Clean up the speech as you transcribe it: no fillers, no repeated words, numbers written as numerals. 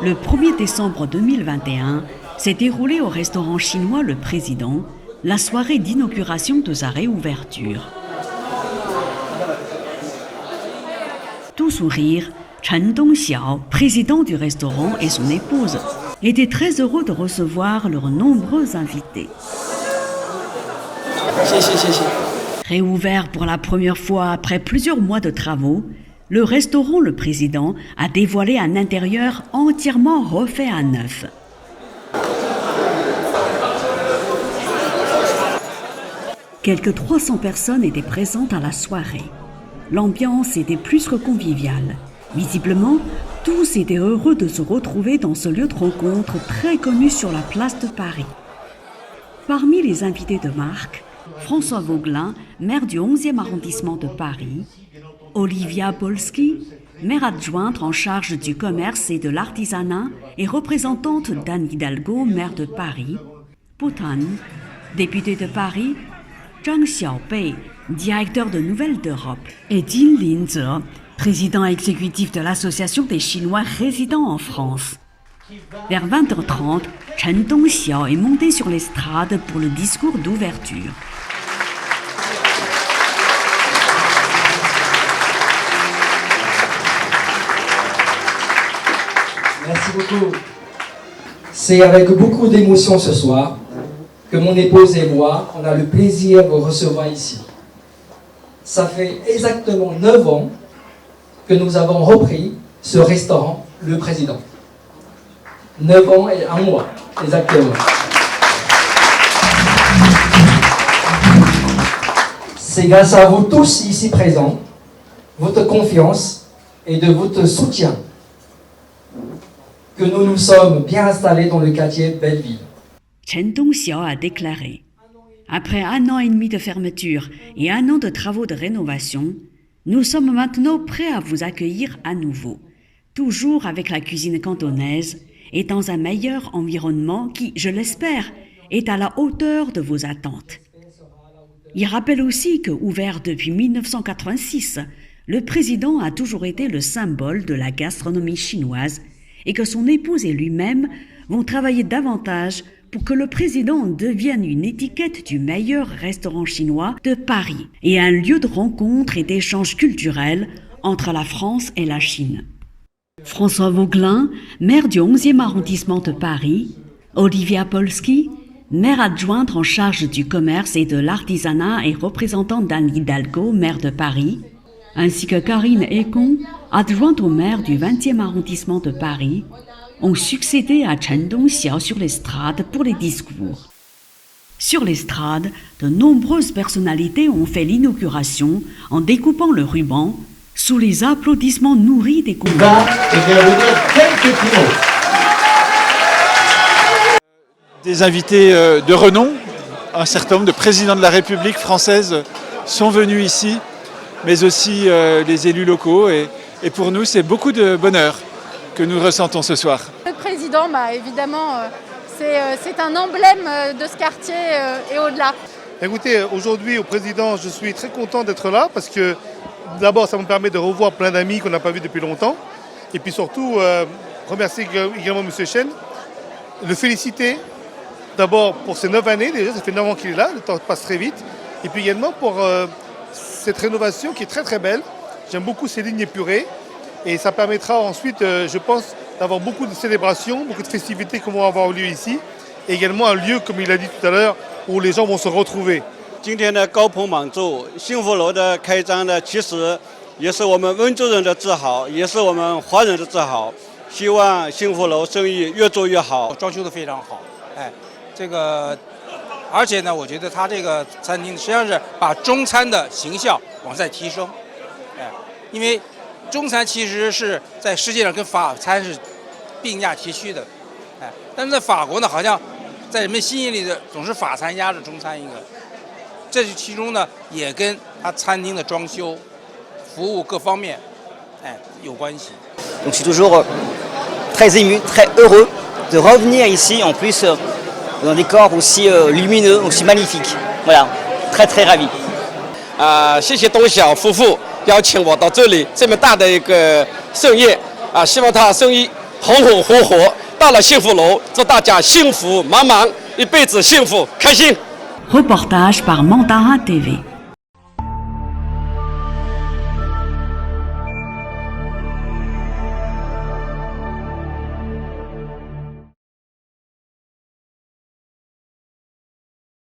Le 1er décembre 2021 s'est déroulée au restaurant chinois Le Président la soirée d'inauguration de sa réouverture. Tout sourire, Chen Dongxiao, président du restaurant, et son épouse étaient très heureux de recevoir leurs nombreux invités. Réouvert pour la première fois après plusieurs mois de travaux, le restaurant Le Président a dévoilé un intérieur entièrement refait à neuf. Quelques 300 personnes étaient présentes à la soirée. L'ambiance était plus que conviviale. Visiblement, tous étaient heureux de se retrouver dans ce lieu de rencontre très connu sur la place de Paris. Parmi les invités de marque, François Vauglin, maire du 11e arrondissement de Paris, Olivia Polski, maire adjointe en charge du commerce et de l'artisanat et représentante d'Anne Hidalgo, maire de Paris, Putan, député de Paris, Zhang Xiaobei, directeur de Nouvelles d'Europe, et Jin Linze, président exécutif de l'Association des Chinois résidant en France. Vers 20h30, Chen Dongxiao est monté sur l'estrade pour le discours d'ouverture. Merci beaucoup. C'est avec beaucoup d'émotion ce soir que mon épouse et moi, on a le plaisir de vous recevoir ici. Ça fait exactement 9 ans que nous avons repris ce restaurant, Le Président. 9 ans et 1 mois, exactement. C'est grâce à vous tous ici présents, votre confiance et de votre soutien, que nous nous sommes bien installés dans le quartier Belleville. Chen Dongxiao a déclaré « Après 1 an et demi de fermeture et 1 an de travaux de rénovation, nous sommes maintenant prêts à vous accueillir à nouveau, toujours avec la cuisine cantonaise et dans un meilleur environnement qui, je l'espère, est à la hauteur de vos attentes. » Il rappelle aussi que, ouvert depuis 1986, le président a toujours été le symbole de la gastronomie chinoise et que son épouse et lui-même vont travailler davantage pour que le président devienne une étiquette du meilleur restaurant chinois de Paris et un lieu de rencontre et d'échange culturel entre la France et la Chine. François Vauglin, maire du 11e arrondissement de Paris, Olivia Polski, maire adjointe en charge du commerce et de l'artisanat et représentante d'Anne Hidalgo, maire de Paris, ainsi que Karine Ekong, adjointe au maire du 20e arrondissement de Paris, ont succédé à Chen Dongxiao sur l'estrade pour les discours. Sur l'estrade, de nombreuses personnalités ont fait l'inauguration en découpant le ruban sous les applaudissements nourris des convives. Des invités de renom, un certain nombre de présidents de la République française sont venus ici, mais aussi les élus locaux. Et pour nous, c'est beaucoup de bonheur que nous ressentons ce soir. Le président, évidemment, c'est un emblème de ce quartier et au-delà. Écoutez, aujourd'hui au président, je suis très content d'être là parce que d'abord, ça me permet de revoir plein d'amis qu'on n'a pas vus depuis longtemps. Et puis surtout, remercier également M. Chen, le féliciter d'abord pour ces 9 années, déjà, ça fait 9 ans qu'il est là, le temps passe très vite. Et puis également pour cette rénovation qui est très très belle. J'aime beaucoup ces lignes épurées. Et ça permettra ensuite, je pense, d'avoir beaucoup de célébrations, beaucoup de festivités qui vont avoir lieu ici. Et également un lieu, comme il a dit tout à l'heure, où les gens vont se retrouver. 今天的高朋满座，幸福楼的开张呢，其实也是我们温州人的自豪，也是我们华人的自豪。希望幸福楼生意越做越好，装修的非常好，而且呢，我觉得它这个餐厅实际上是把中餐的形象往上提升，因为中餐其实是在世界上跟法餐是并驾齐驱的，但是在法国呢，好像在人们心眼里的总是法餐压着中餐一个，这其中呢也跟它餐厅的装修、服务各方面，有关系。Donc je suis toujours très ému, très heureux de revenir ici, en plus dans un décor aussi lumineux, aussi magnifique. Voilà, très très ravi. 谢谢东晓夫妇邀请我到这里这么大的一个盛宴希望他生意红红火火，到了幸福楼，祝大家幸福满满，一辈子幸福开心。Reportage par Mandara TV.